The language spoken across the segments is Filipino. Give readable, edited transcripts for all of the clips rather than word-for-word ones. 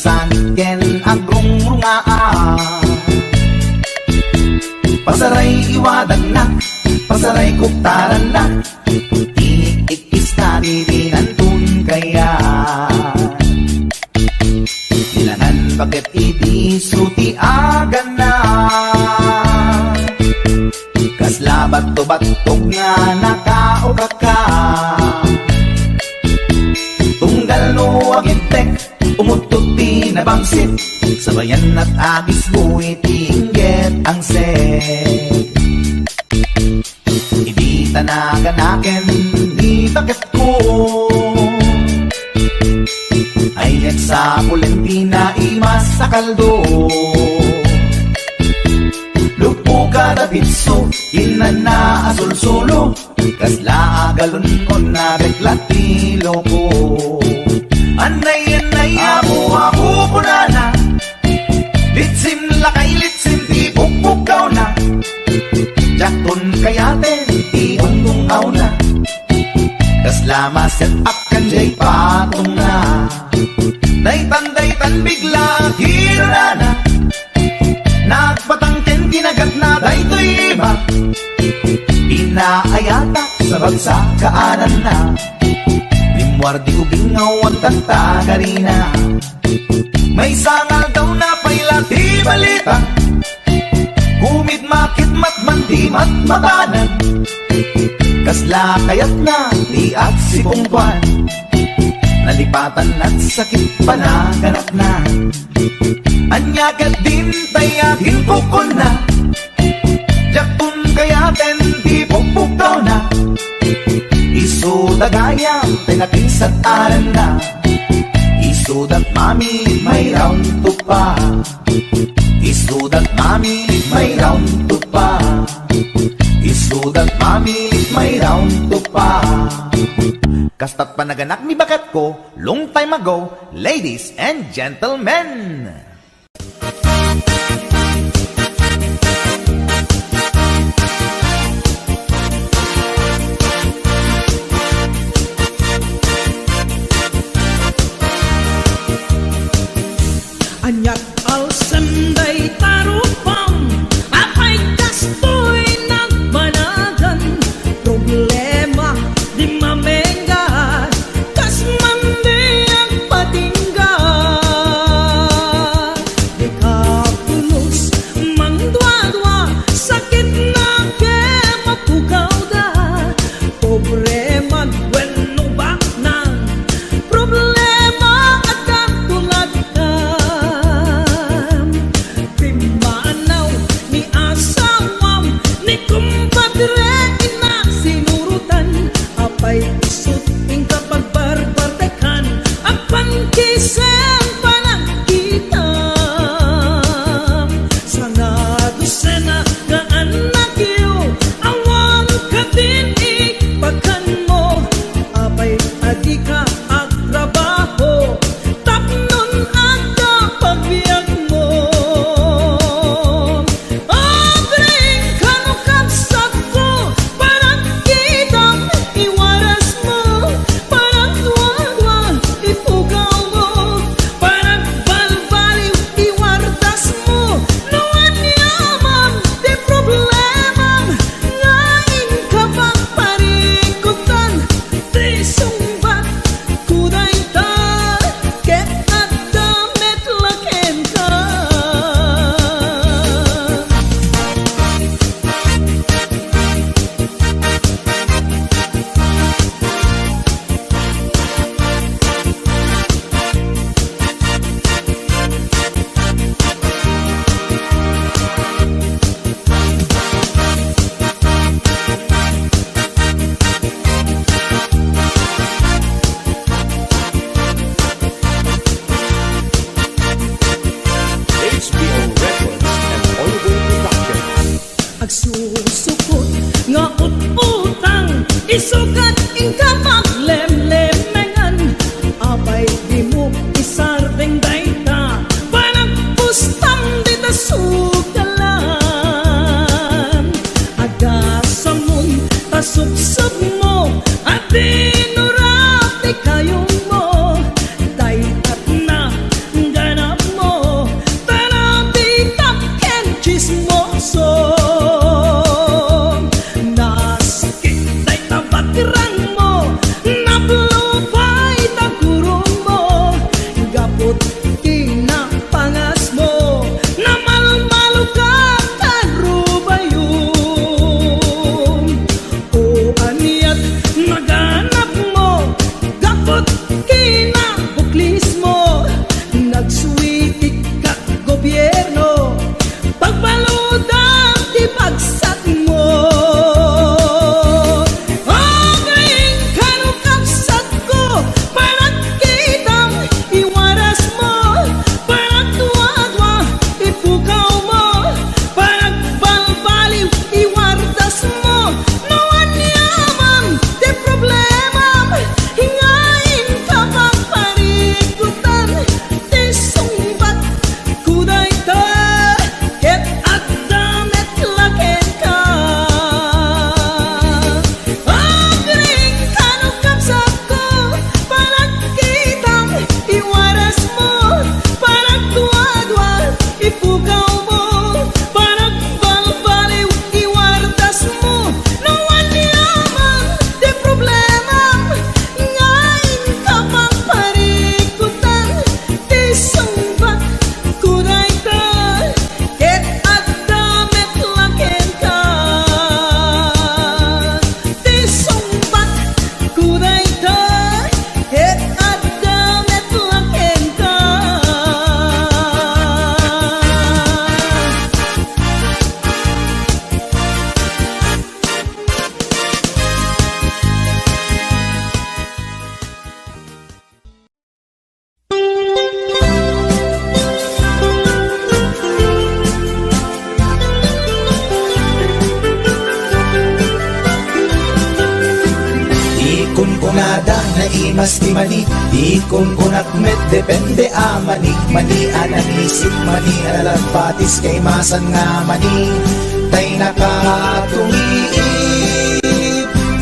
sanit ken agrong rungaa. Pasaray iwadan na, pasaray kuktaran na, iikis na dirinantun kaya. Ilangan bakit idisuti agan na, kaslabat to batog nga nakaokaka. Tunggal no agintek, umutot pinabangsit, sabayan at agis buwi tingget ang set. Hindi tanaganaken, di bakit ko ayat sa Pulentina imas sa kaldo. Lupo kada pitso, inana asul-sulo, kasla agalon ko na reklatilo ko. Anay, abu-abu po na, litsim lakay litsim, di pukpukaw na, jakton kayaten, di ungtungaw na, kasla maset up kanjay patong na. Daytan bigla hirana na, nagpatangken kinagat na daytoy iba, inaayata sa bagsakaanan na, limwardi ubingaw ang tantagarina. May sangal daw na pailati balita, kumit makit matmandi matmatanan, kasla kayat na di at sipungkwan, nalipatan at sakit panaganap na. Anyagat din tayakin kukon na, jakun kayaten di pukpukaw na, isudagaya tinakinsat aran na, isudat mami may round to pa, isudat mami may round to pa, isudat mami may round to pa. Kastat panaganak ni bakat ko long time ago, ladies and gentlemen. Anyak alsenday tarupam, apay kastoy nagbanagan, problema di mamengga, kas mandi ang patingga. Di kapulos mangdwa-dwa, sakit na ke mapugaw da, problema bueno baknan, problema at katulad ka. Manaw ni asawam ni kumpadre ina sinurutan, apay isut ing kapag barbardekan, apan kisem panagkitam. Sana dosena nga anak iyo, awan ka din ikbakan mo, apay adi ka at trabaho, tapnon at kapagbiag mo. Agsusukot nga ututang, isukat ing kapaglemlemengan, apay di mo isardeng dayta, panagpustam di ta sugalan. Agasamon tasubsub mo, at dinurati kayong mo, daytat na gana imas di mani, di kun kunat met depende a mani. Mani anang isip, mani analag patis kay masan nga mani. Tay nakatumiip,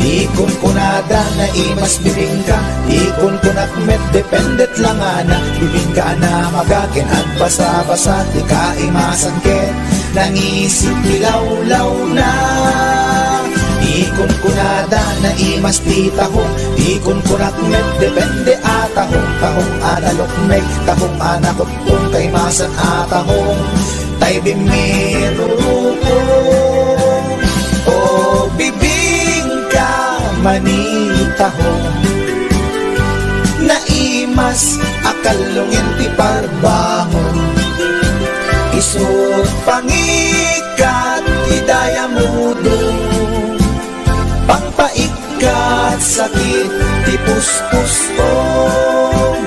di kun kunada na imas bibingka. Di kun kunat met dependet lang ana, bibingka na magakin at basa-basa. Di ka imasan ken, nangisip dilawlaw na. Ikon kunada na imas di tahong, ikon kunat met depende a tahong. Tahong analok meg, tahong anakot kung kay masan a tahong. Tay bimiruko, o bibingka manitahong. Na imas akalungin ti parbangon, isut pangikat idaya mudong. Pangpaikat sakit ti puspusong.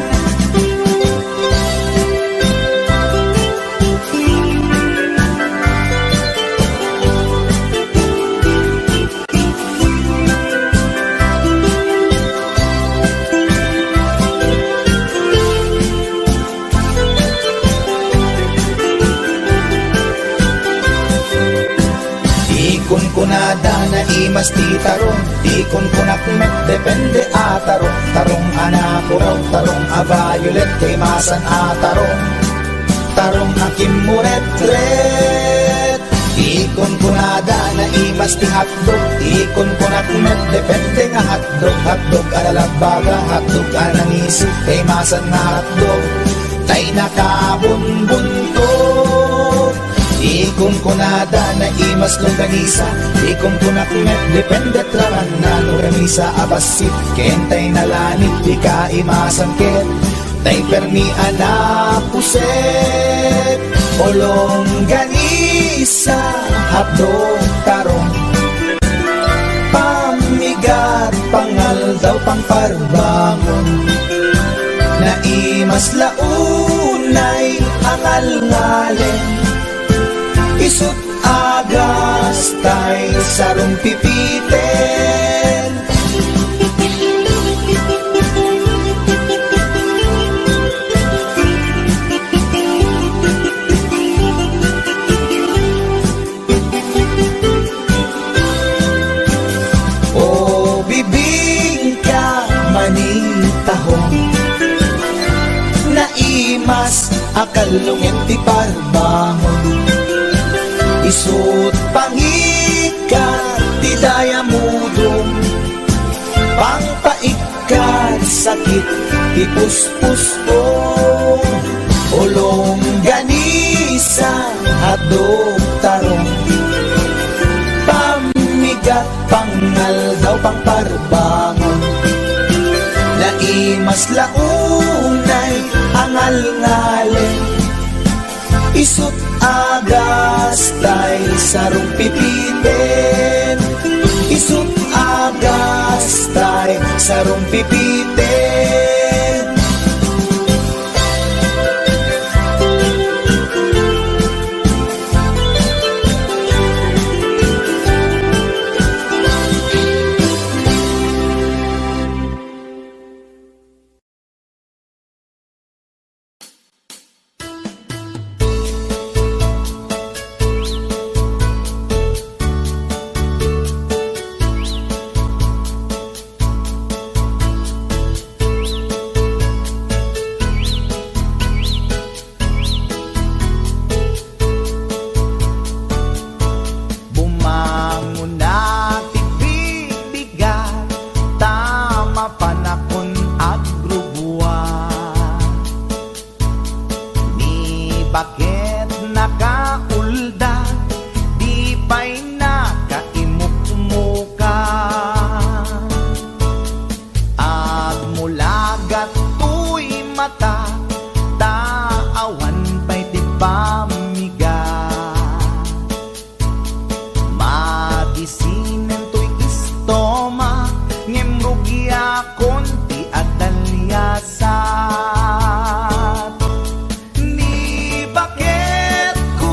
Ikon kunada na imas ti tarong, ikon kunak met depende a tarong. Tarong anakuraw, tarong a violet kay masan a tarong. Tarong akim muret-ret, ikon kunada na imas ti hotdog. Ikon kunak met depende nga hotdog. Hotdog alalagbaga, hotdog anang isip kay masan nga hotdog. Tay nakabunbuntot, ikon kunada na imas longganisa. Ikon kunak met depende traman na longganisa abasit. Kentay nalanit di ka imasan ken, tay permi anapuset. O longganisa hapdog tarong, pamigat pangal daw pangparbangon. Na imas launay angal-ngalen, isut agas tay sarong pipiten. O bibingka manitahong, na imas akalungin ti parbangon. Isut pangikat ti daya mudong, pangpaikat sakit ti puspusong. Ulong ganisa hadog tarong, pamigat pangal daw pangparbangon. Na imas launay angal-ngalen, isut agas tay sarong pipiten. Isut agas tay sarong pipiten. Bakit nakaulda, di pa'y nakaimukmuka? At mula gato'y mata, taawan pa'y di pamiga. Madisinen to'y istoma, ngemrugi akon ti adalyasat. Ni bakit ko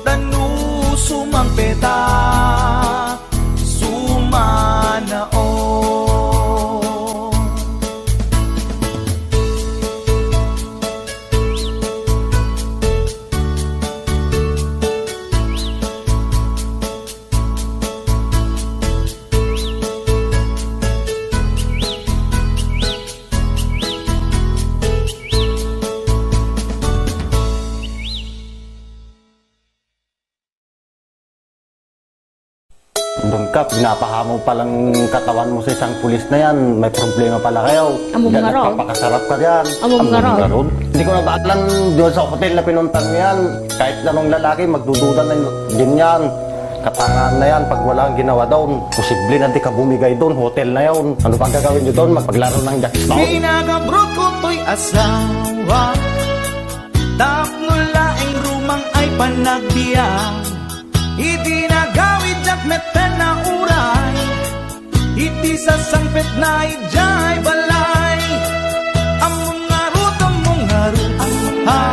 tanu sumang peta sumanao. Doon ka, pinapahamo palang katawan mo sa isang pulis na yan. May problema pala kayo. Among Diyan nga raw. nagpapakasarap ka diyan. Among nga raw. nga raw. Hindi ko na baalan doon sa hotel na pinuntan mo yan. Kahit anong lalaki, magdududa na din yan. Katangaan na yan pag wala ang ginawa doon. Posible na di ka bumigay doon. Hotel na yun. Ano pa gagawin nyo doon? Magpaglaro ng jackpot. Pinagabrot ko to'y asawa, tapno laing rumang ay panagbiya. Iti nagawid jak meten na uray, iti sasangpet na ijay balay. Among ngaru ha,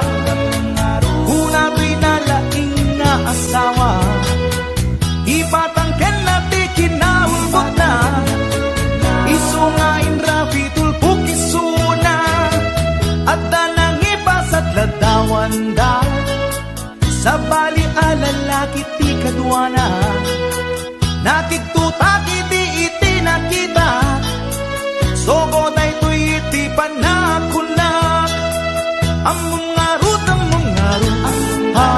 kuna to'y nalaing na asawa, ipatangken na ti kinaulbot na, isungain rapi tulpuk isuna, at danang ipasat ladawan da, sa bali alalaki ti kadwana, nakiktutak iti nakita, sogo na ito'y iti panakunak. Among ngaru ha,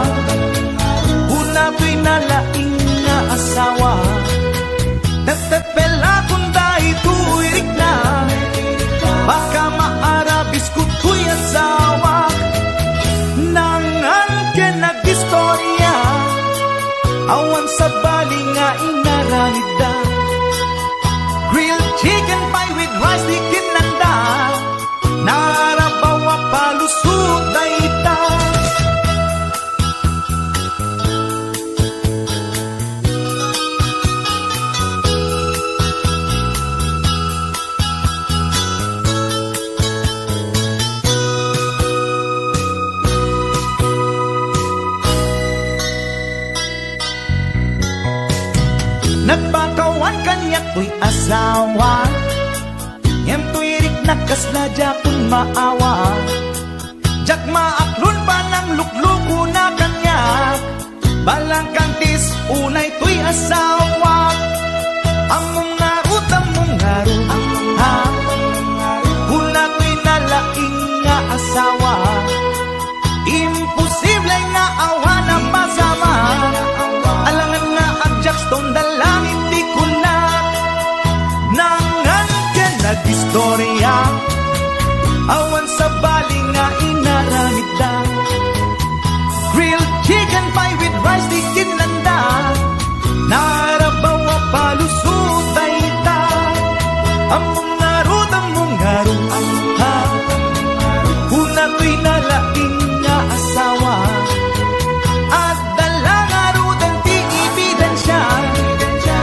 una to'y nalaing nga asawa, nagtagpela kung dahi to'y rikna, baka maarabis ko to'y asawa. Nangan ka nag-istorya, awan sa bali nga inaramida, grilled chicken pie with rice di kinanda, narabawa palusot na ita. Nagpakawan kanyak to'y asawa, ngem to'y rik nakasladya kung maawa, jak maaklon pa ng lukluko na kanyak, balang kantis unay to'y asawa. Among ngaru ha, una to'y nalaing nga asawa, imposible nga awa na pasama, alangan nga adjak stone dalangin di kunat. Nangan ka nag-istorya, awan sa bali nga inaramid da, grilled chicken pie with rice di kinanda, narabawa palusot ay ita. Among ngaru ha, una to'y nalaing nga asawa, at dala ngaru dan ti ebidensya,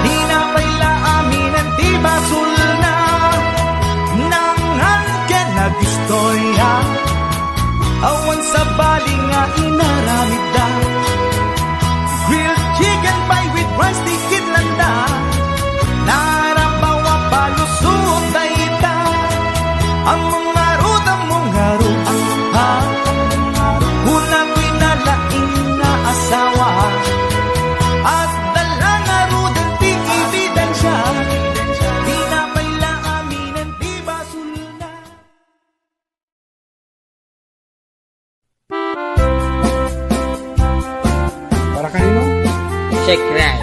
di na paila aminan ti basul na. Nangan ka nag-istorya, awan sa bali nga inaramid da, grilled chicken pie with rice di kinlanda, narabawa palusot na ita. Among ngaru ha, una ko'y nalaing na asawa, at dala ngaru dan ti ebidensya, di na paila aminan ti basul na. Para kanino? Shake right.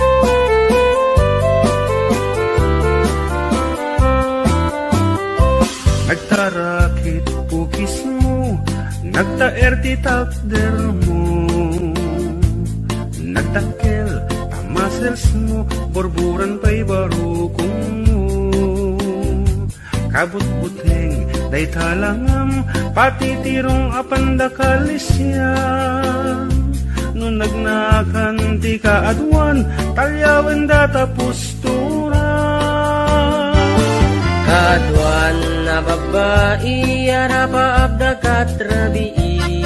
Nagtarakit pukis mo, nagtaer ti takder mo, nagtakkel tamasels mo, borburan pa'y barukong mo. Kabut-buteng day talangam, pati tirong apandakalisya. Nung nagnakan ti kaadwan, talyawan data pustura. Kaduan na babae, arapaab da katrabii,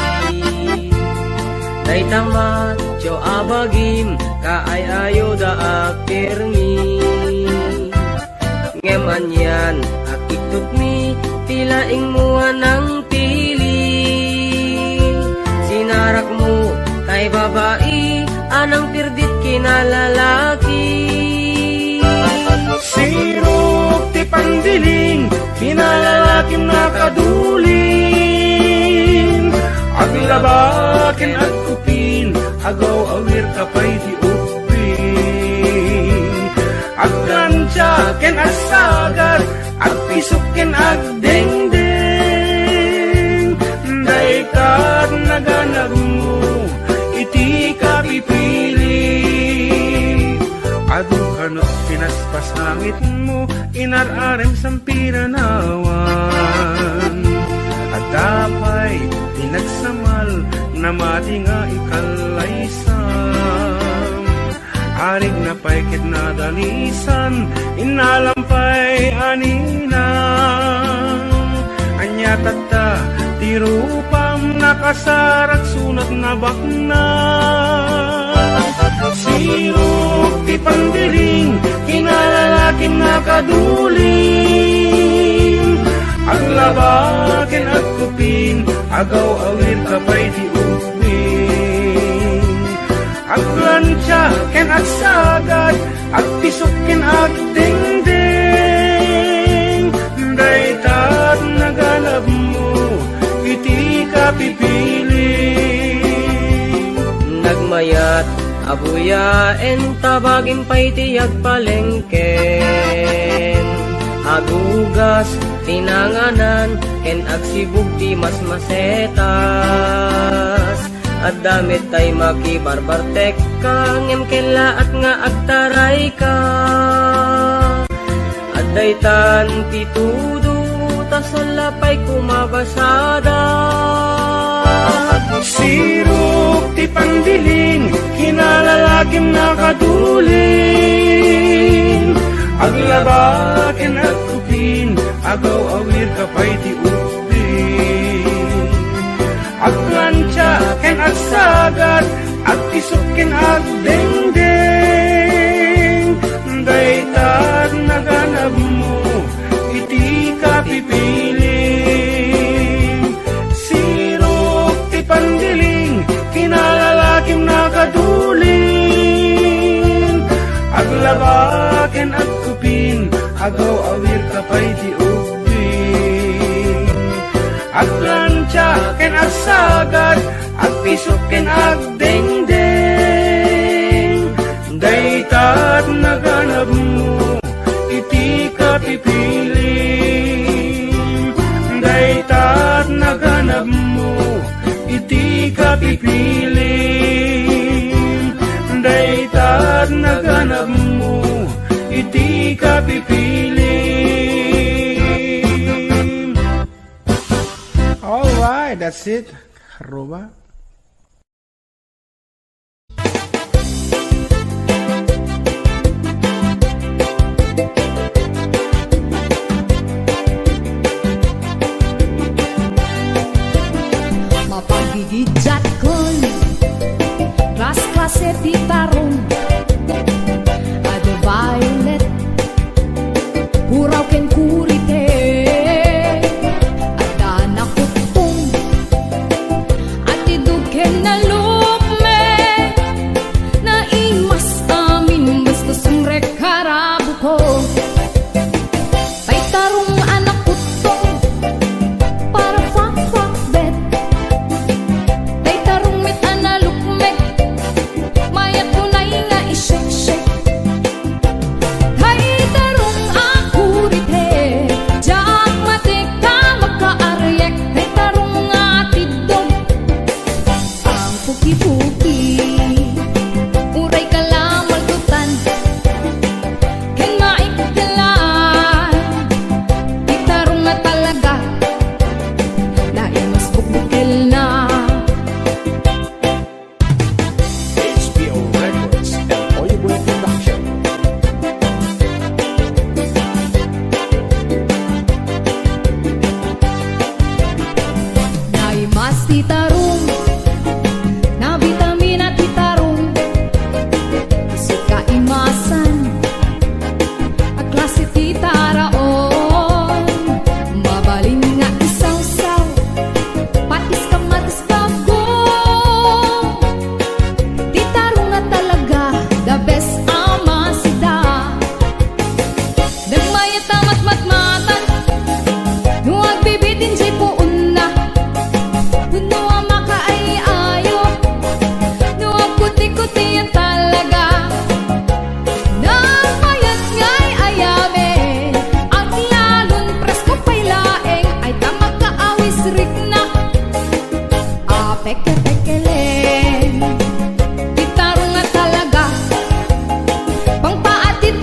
day tamat Medyo abagim kaayayo da akirmi. Ngaman yan akiktot mi tilaing mua ng pili. Sinarak mo kay babae anang pirdit kinalalaki. Sirok ti pandiling, kinalalaking nakaduling. Aglabakin at kupin, agaw awir kapay di upin. Agkansyaken at sagat, at pisukin at dengdeng. Daikat naganag mo, iti ka pipili. Adu kanot pinaspas langit mo, inararem sampiranawan. At tapay pinagsamal na mati nga ikalaysam. Arig na paikit na dalisan, inalampay aninang. Anya tata, tirupam nakasarak sunat na bakna. Sirok ti pandiling, kinalalaking nakaduling. Aglabakin at kupin, agaw awir kapay di upin. Aglansyaken at sagad, at pisukin at dingding. Daitat naganap mo, iti ka pipili. Nagmayat abuyaen tabagin pa'y tiyag palengken. Agugas tinanganan ken agsibug ti mas masetas. At damit tay makibarbartek ka ngem kela at nga agtaray ka. At daytan ti tudo tasalapay kumabasada. Sirok ti pandiling, kinalalaking nakaduling. Aglabakin at kupin, agaw awir kapay ti upin. Aglansyaken at sagat, at isukin at dengdeng. Daitat naganap mo, iti ka pipili. Sirok ti pandiling, kinalalaking nakaduling. Aglabakin at kupin, agaw awir kapay di upin. Aglansyaken at sagat, at pisukin at dengdeng. Daitat naganap mo, iti ka pipili. Daitat naganap mo, iti ka pipili. Daitat naganap mo, iti ka pipili. Alright, that's it. Karuba. Mapagigidjat ko'y klase ti tarong Ado violet Puraw ken kurite Ada nakutong At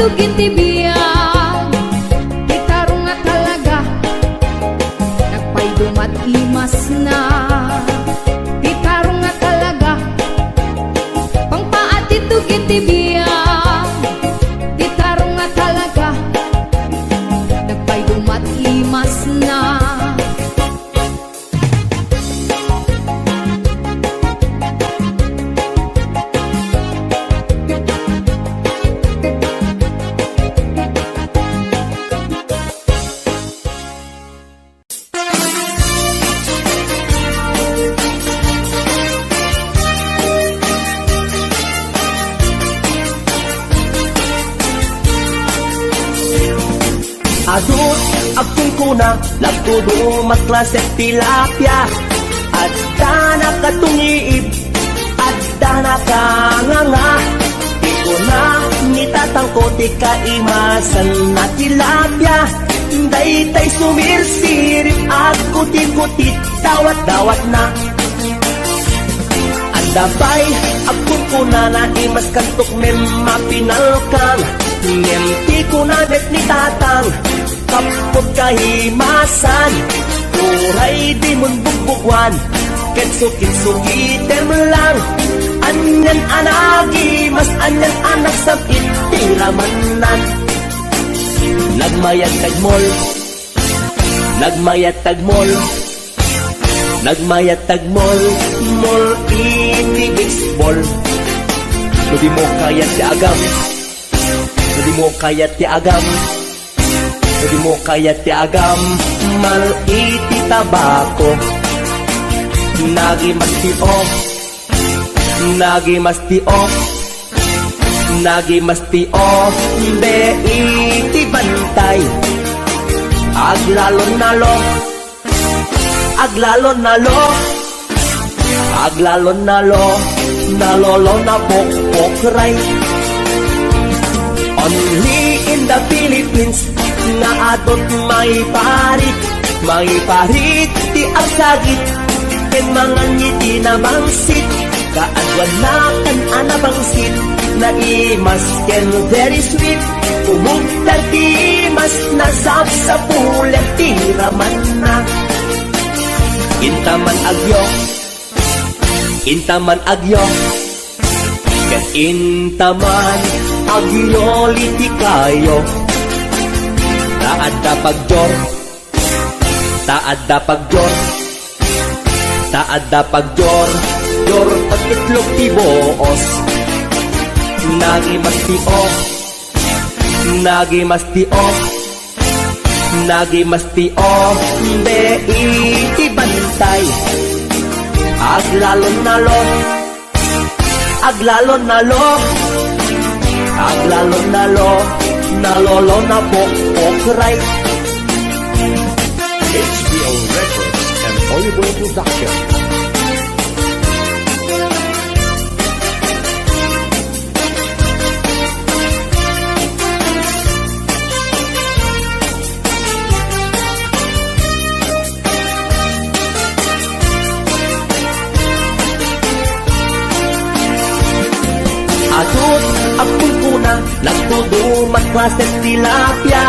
tugin ti biyag, ti tarong nga talaga, nagpaydumat imas na. Ti tarong nga talaga, pangpaat ti tugin ti biyag, ti tarong nga talaga, nagpaydumat imas na. Adut akong kuna nagtudo matklase tilapia at dana katungiib at dana kanganga iko na nitatangkot ikaimasan na tilapia daytay sumirsirip at kuti-kutit dawat-dawat na andabay akong kuna na imas kantok mapinalkan ngenti kuna det ni tatang kapot kahimasan uray di mun bugbugwan ketsukit-sukitem lang anyan anagi mas anyan anak sa itiramanan nagmayat tagmol nagmayat tagmol nagmayat tagmol mol iti baseball di mo kayat si agam di mo kayat ti agam di mo kayat ti agam mal iti tabako nagi mastio nagi mastio nagi mastio be iti bantay aglalon nalo aglalon nalo aglalon nalo nalolo na pokpokray only in the Philippines na atot may parit ti agsagit ken mga ngiti na mangsit kaadwan na kan anabangsit na imas ken very sweet umugtar ti imas na sa pulen tiraman na intaman agyo ken intaman agyoliti kayo taadda pagjor taadda pagjor taadda pagjor jor pagkitlog ti boos nagi mastio nagi mastio nagi mastio be iti bantay aglalon nalo aglalon nalo aglalon nalo nalolo na pokpokray HBO Records and Oliver Production. Atut akong kuna nagtudo matklases tilapia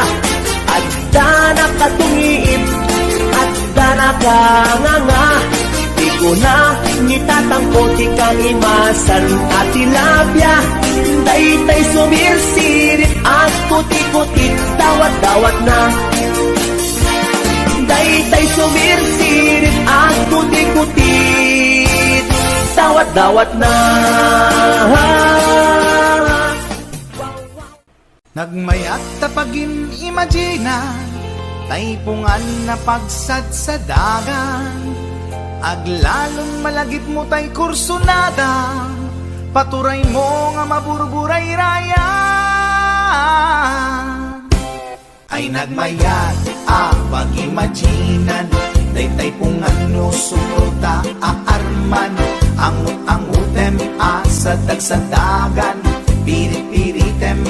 at dana katungiib at dana kanganga di ko na nitatangkot ikaimasan at tilapia daytay sumirsirit at kuti-kutit dawat-dawat na daytay sumirsirit at kuti-kutit dawat-dawat na Nagmayat tapagin imagina taypungan na pagsad sa dagan aglalong malagip mo tay kursunada paturay mo nga maburburay raya ay nagmayat pag-imaginan daytay pungan no suruta aarman angut-angutem sa dagsadagan pirit-piritem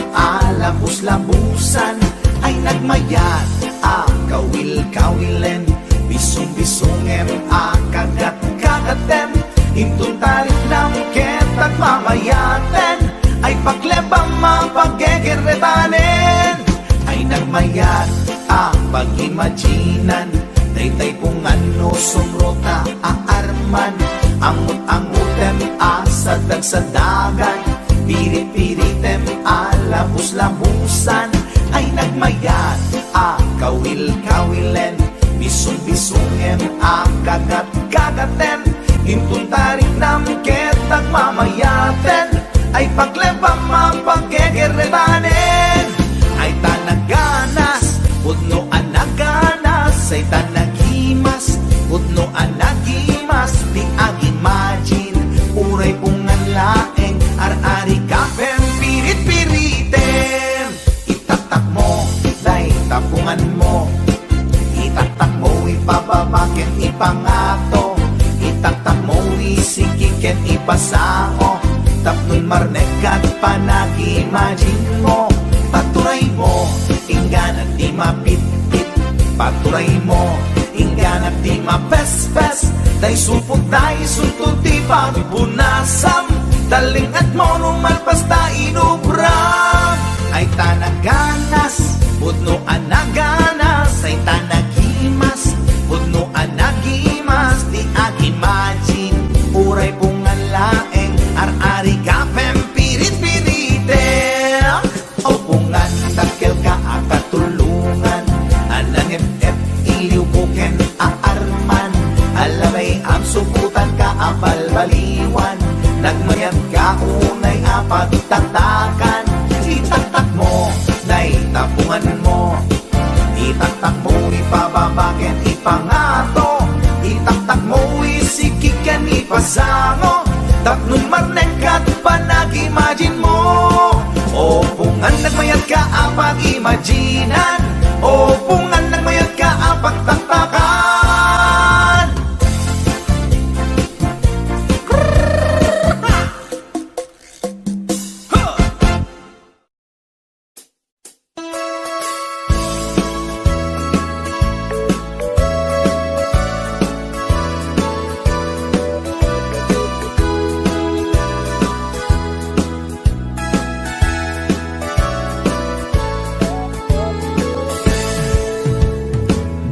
labus-labusan ay nagmayat kawil-kawilen bisung-bisungem kagat-kagatem intuntalit ng ket at mamayaten ay paglebang mapaggegerret geretanen ay nagmayat pag-imaginan daytay kung ano sumrota aarman amot-amutem sa dagsadagan pirit-piritem labus-labusan ay nagmayat kawil-kawilen bisong-bisongem kagat-kagaten intun tarik namket nagmamayaten ay paglebang mapaggegeretanen ay tanaganas pudno anaganas ay tanagimas pudno anagimas di agimagine uray pungan laeng ar-ari kapem pirit-piritem itatak mo day tapungan mo itatak mo ipababaken ipangato itatak mo isikiken ipasao tapnon marnekat panag-imagine mo paturay mo inggan at di mapit-pit paturay mo inggan at di mapes-pes day supot day suntod di pagpunasam taling at mo numalpas ta inubram ay tanaganas pudno anaganas ay tanagimas pudno anagimas di agimagine uray pungan laeng ar-ari kapem pirit-piritem o pungan takkel ka akatulungan anang ep iliw buken aarman alamay ang suputan ka abalbaliwan nagmayat ka unay apagtatakan itaktak mo day tapungan mo itaktak mo ipababaken ipangato itaktak mo isikiken ipasango tapnon marnekat panag-imagine mo o pungan nagmayat ka apag-imaginan o pungan nagmayat ka apagtatakan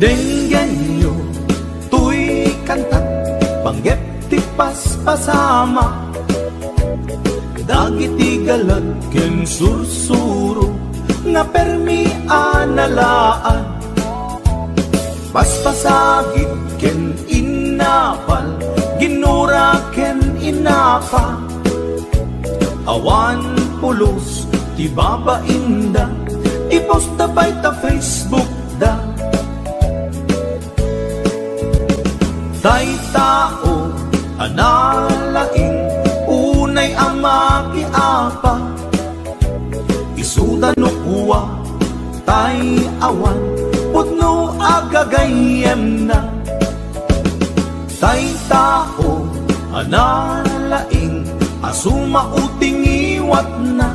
Denggan nyo, tuy kantat, panggep ti paspasama dagiti galad ken sursuro nga permi analaan paspasagid ken inapal ginura ken inapa awan pulos ti babainda iposta bay ta Facebook da tay tao analaing unay ang makiapa isuda no kuwa tay awan putno agagayem na tay tao analaing asuma uting iwat na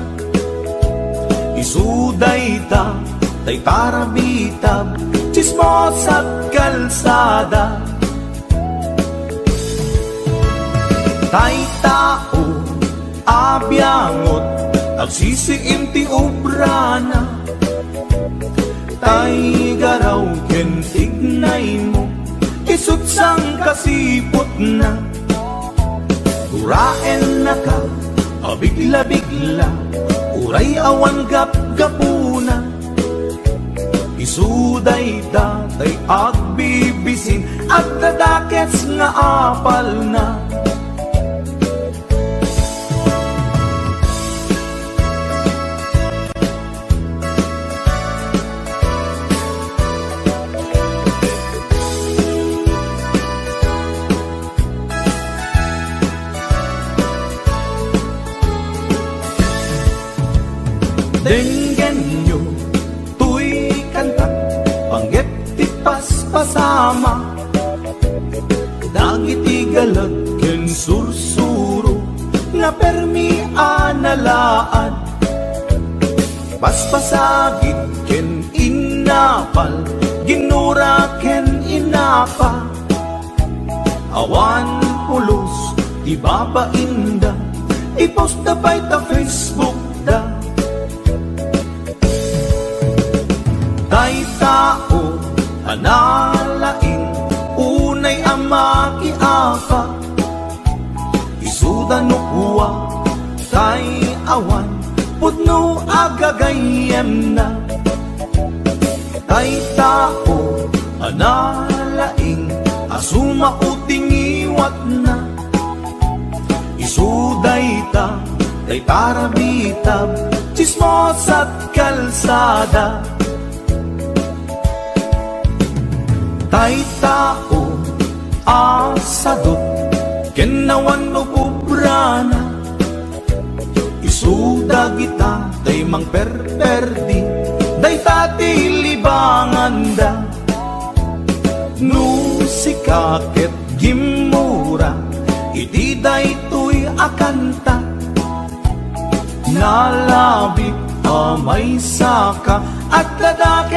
isuday ta tay tarabitab chismos at kalsada tay tao abyangot agsisiim ti obrana tay garaw ken tignay mo isut sang kasipot na uraen na ka abigla-bigla uray awan gap-gapuna isuday datay agbibisin at dadakets nga apal na denggan nyo, tuy kantak, panggep ti paspasama dagiti galag ken sursuro nga permi analaan paspasagid ken inapal ginura ken inapa awan pulos ti babainda iposta bay ta Facebook da awan pudno agagayem na. Tay tao analaing asuma uting iwat na. Isuday ta day tarabitab chismos at kalsada. Tay tao asadot kenawan no bubrana. Isuda kita day mang perperdi day tati libanganda. No sikaket gimura iti day tuy akanta. Nalabi amay saka at ladakes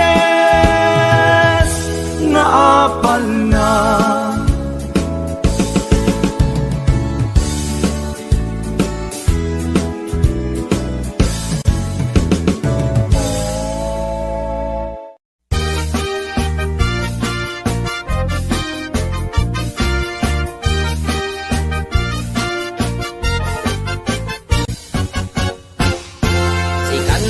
nga apal na.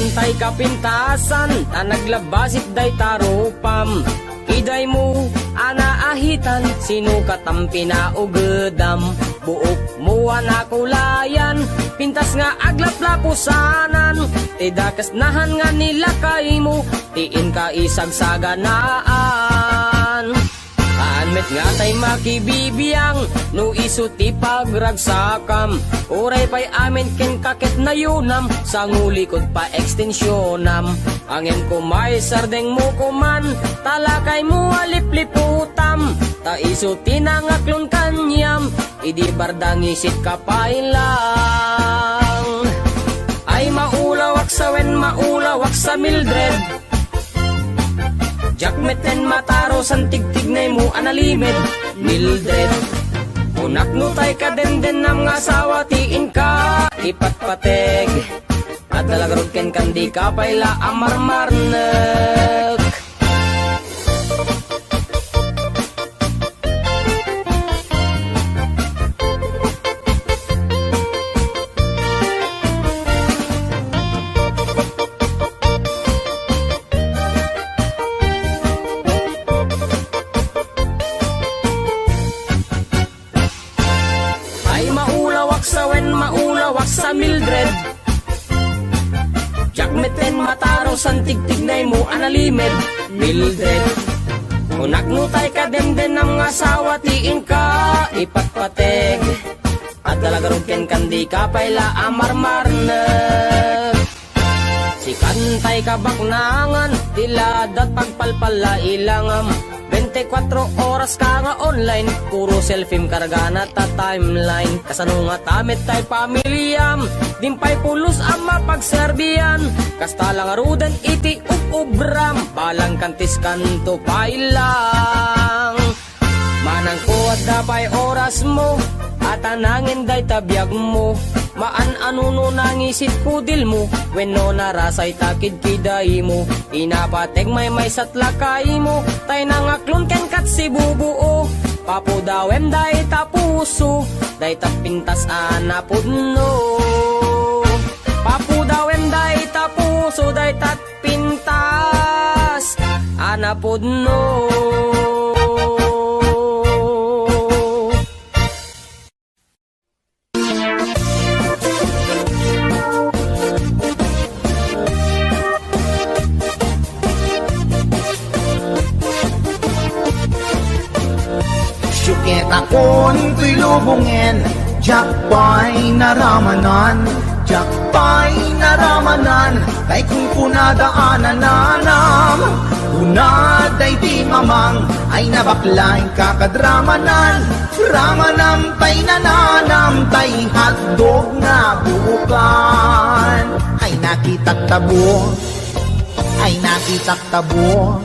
Tay kapintasan, ta naglabasit day tarupam. Iday mo, anaahitan, sino katampi na ugedam. Buok mo anakulayan, pintas nga aglaplapusanan. Tidakas nahan nga nila kay mo, tiin ka isagsaganaan. Anmet nga tay makibibiyang, no iso ti pagragsakam. Uray pa'y amin ken kakit na yunam, sa ngulikod pa ekstensyonam. Angin ko may sardeng mo kuman, talakay mo alipliputam. Ta iso tinangaklon kanyam, idi bardang isit kapailang. Ay maulawak sa wen, maulawak sa Mildred. Jakmeten mataro san tigtignay mo analimed Mildred. Unak no tay ka den nam nga asawa tiin ka ipatpateg. At dalagarod ken kandi ka payla amarmarnek. Sa Mildred, jakmeten mataro san tigtignay mo analimed Mildred. Unak nutay ka demden ng asawa tiin ka ipatpateg. At dalagarog ken kandi ka payla amarmarnek. Si kantay ka baknangan tiladat pagpalpala ilangam. 24 oras ka nga online, puro selfie karga na ta timeline. Kasano nga tamit tay pamilyam, dimpay pulos ang mapagserbiyan. Kasta lang aruden iti ubram, palang kantis kanto pailang. Manang ko at dapay oras mo, at anangin day tabiyag mo. Maan anuno nangisit kudil mo, when no narasay takid kiday mo. Inapateg may satlakay mo, tay nangaklon ken kat si bubuo. Papudawem day tapuso, day tapintas anapudno. Papudawem day tapuso, day tatpintas anapudno. Syukit akon tuy lubungin, jakpay naramanan, jakpay naramanan, kay kung punadaanan nanam. Punaday di mamang, ay nabaklay kakadramanan, ramanam pay nananam, tay hotdog na buukan. Ay nakitak tabo, ay nakitak tabo,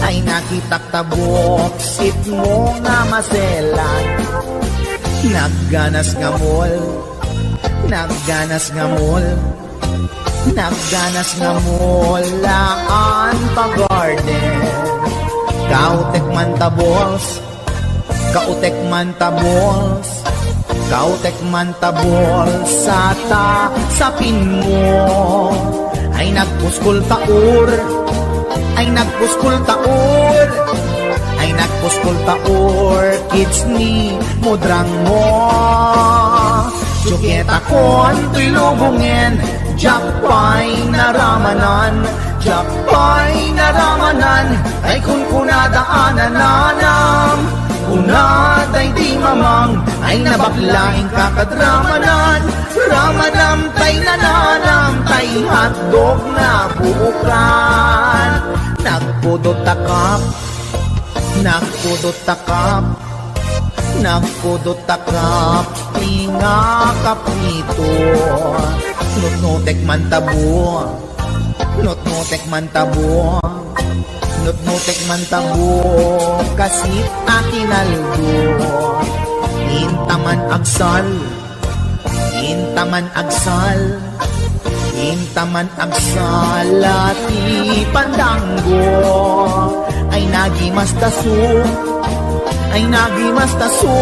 ay nakitak tabok, sit mo nga maselan. Nagganas nga mol, nagganas nga mol, nagganas nga mol, laan pa garden. Kautek man tabols, kautek man tabols, Kautek man tabol sa sapin mo. Ay nagpuskol taur, ay nagpuskol taur, ay nagpuskol taur, kids ni mudrang mo. Suketa kon to'y lubungin, Japay naramanan, Japay naramanan, ay kun kunadaanan nanam. Unaday di mamang, ay nabaklaing kakadramanan, ramanam tay nananam, tay hotdog na buukan. Nagpudot takap, nagpudot takap, nagpudot takap, tinga kaprito. Nutnutek man tabo, nutnutek man tabo, nutnutek man tabo, kasi akinaldo. Intaman agsal, intaman agsal, intaman agsal, ati pandanggo. Ay nagimas taso, ay nagimas taso,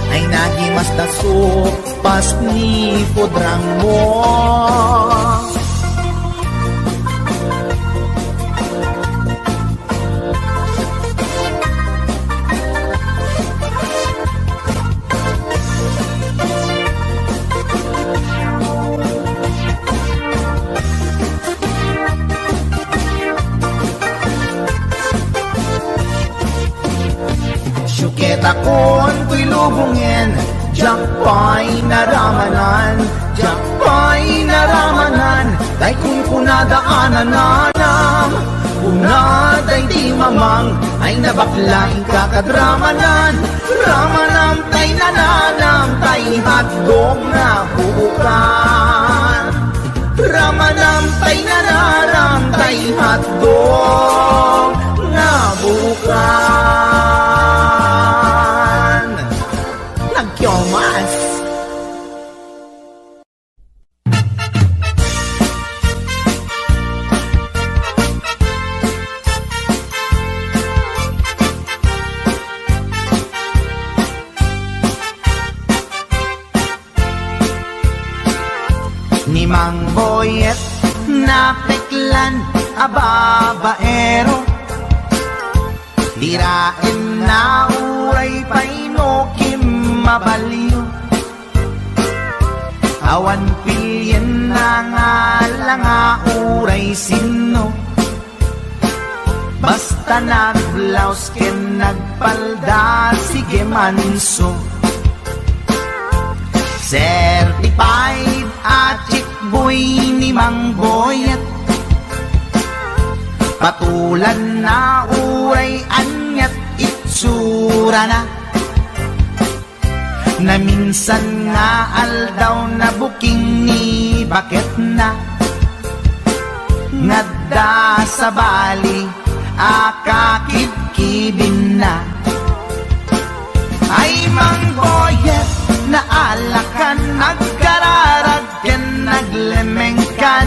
ay nagimas taso, pas ni pudrang mo. Syuketa kon to'y lubungin, Japay naramanan, Japay naramanan, day kun kunadaanan nanam. Unaday di mamang, ay nabaklaing kakadramanan, ramanam tay nananam, tay hotdog na buukan. Ramanam tay nananam, tay hotdog na buukan. Nagkyomas. Ni Mang Boyet na peklan ababaero, dirain na uray painokim mabaliw. Awan pilyen na nga lang uray sino, basta nagblaus ken nagpalda sige manso. Certified at chick boy ni Mang Boyet, patulan na uray anyat itsura na, na minsan nga aldaw na buking ni bakit na, ngadda sa bali akakibkibin na. Ay Mang Boyet, naalakan, nagkararagken, naglemengkan,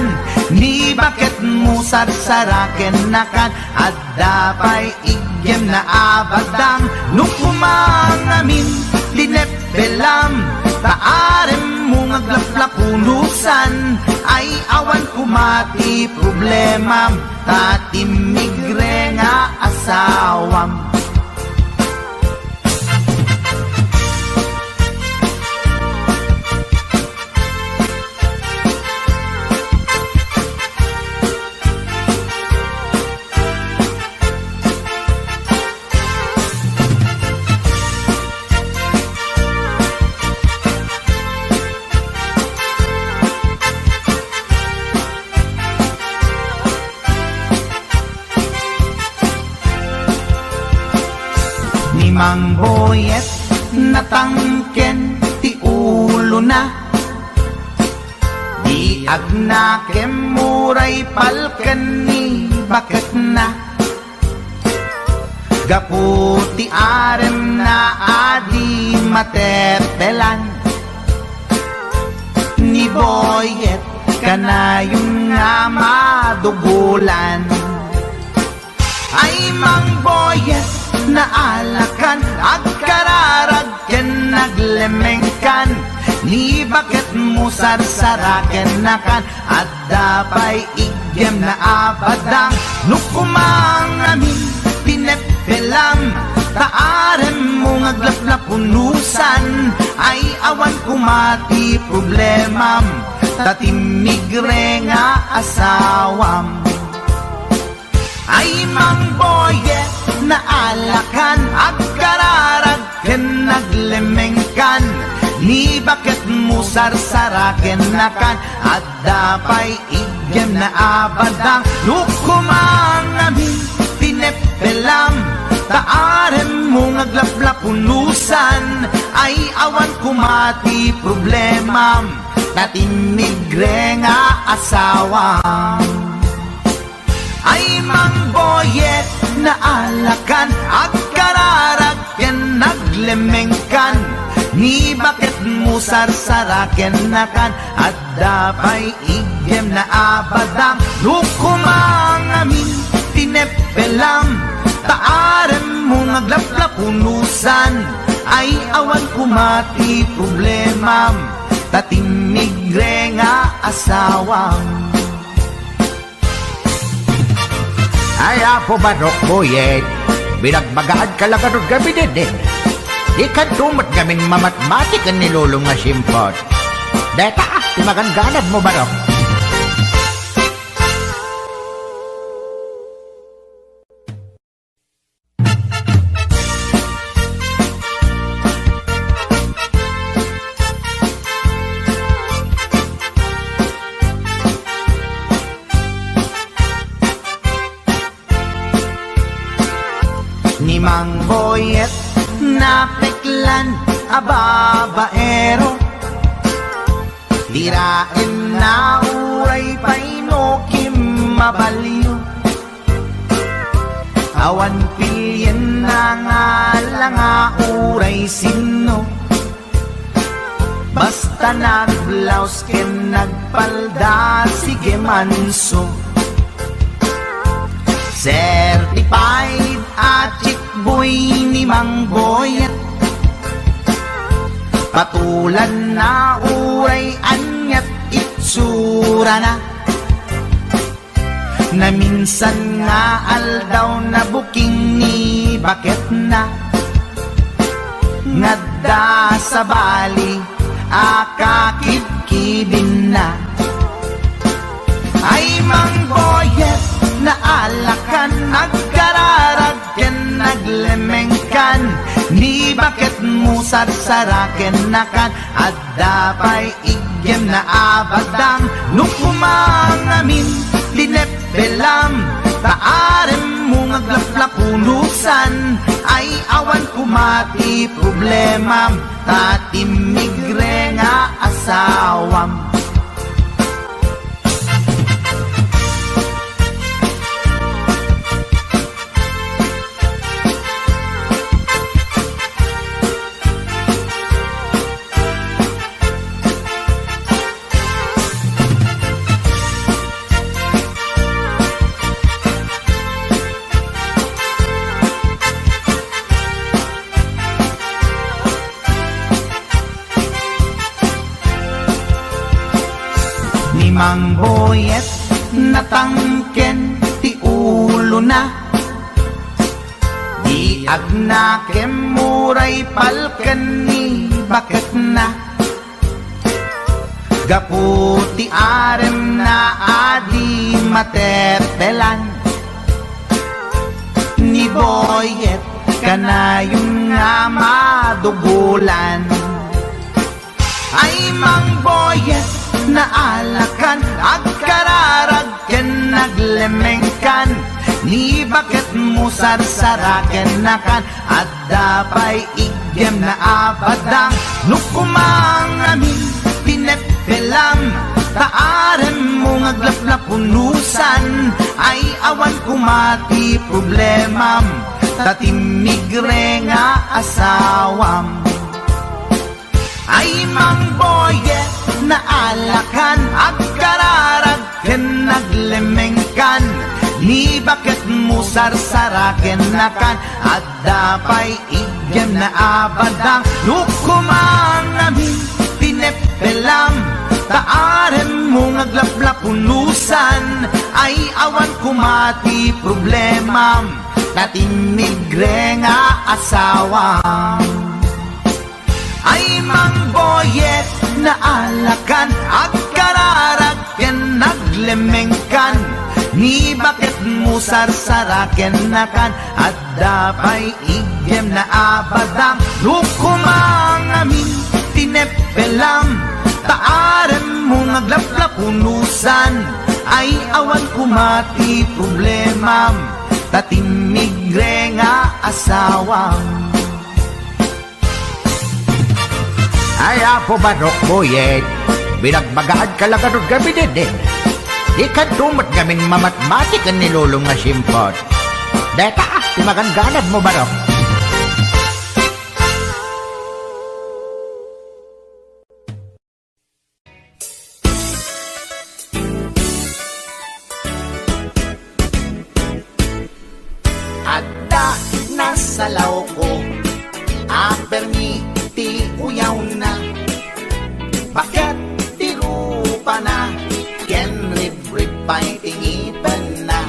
ni bakit mo sarsaraken nakan, at dapay igyem na abadang, nukumangamin, linepelam, taarem mo ngaglaplapunusan, ay awan kumati problema, tatimigre nga asawam. Mang Boyet natangken ti ulo na, di agnakem muray palken ni bakit na, gaputi arem na adi matepelan, ni Boyet kanayong nga madugulan. Ay Mang Boyet, naalakan, agkararagken, naglemeng Ni bakit mo sarsaraken nakan at dapay igem na abadang nukumang amin pinepelam taaren mo ngaglaplapunusan ay awan kumati problemam tatimigre nga asawam ay mangboye na alakan agkararag ken naglemengkan ni bakit mo sarsaraken nakan at dapay igem na abadang nukumang amin pinepelam taaren mo ngaglaplapunusan ay awan kumati problemam tatimigre nga asawam ay mangboyet na alakan agkararag ken naglemengkan ni bakit mo sarsaraken nakan at dapay igem na abadang nukumang amin tinepelam taaren mo ngaglaplapunusan ay awan kumati problemam tatimigre nga asawam ay apo barok boyet binagbagaan ka lang anong gabi din di ka tumat gaming mamatmatik ang nilulong nga simpot deta timaganganad mo barok ni mangboyet na peklan ababaero tirain na uray painokim mabaliw awan pilyen na nga langa uray sino basta nagblaus ken nagpalda sige manso certified at chickboy ni mangboyet patulan na uray anyat itsura na minsan nga aldaw na buking ni bakit na ngadda sa bali akakibkibin na ay mangboyet na alakan nagkararag ken naglemengkan ni bakit mo sarsaraken nakan at dapay igem na abadang nukumang amin linepelam taaren mo ngaglaplapunusan ay awan kumati problemam tatimigre nga asawam mangboyet natangken ti ulo na di agnakem muray palken ni bakit na gaputi arem na adi matepelan ni boyet kanayong nga madugulan ay mangboyet na alakan agkararag ken naglemengkan ni bakit mo sarsaraken nakan at dapay igem na abadang nukumang amin pinepelam taaren mo ngaglaplapunusan ay awan kumati problemam tatimigre nga asawam ay mangboyet na alakan agkararag ken naglemengkan ni bakit mo sarsaraken nakan at dapay igem na abadang nukumang amin pinep tinepelam taaren mo ngaglaplapunusan ay awan kumati problema natinigre nga asawa ay mangboyet na alakan at kararagyan naglemengkan ni bakit mo sarsaraken nakan at dapay igem na abadang lukumang amin tinepelam taaren mo ngaglaplapunusan ay awan kumati problema tatinigre nga asawa ay apo barok boyet binagbagaad kalagarod gabi din di ka tumat gamin mamatmatik ang nilulong nga simpot deta timaganganad mo barok Adda nasalaw ko Apermi ti uyaw na Bakit ti rupa na Ken rib-rib pa'y tingipan na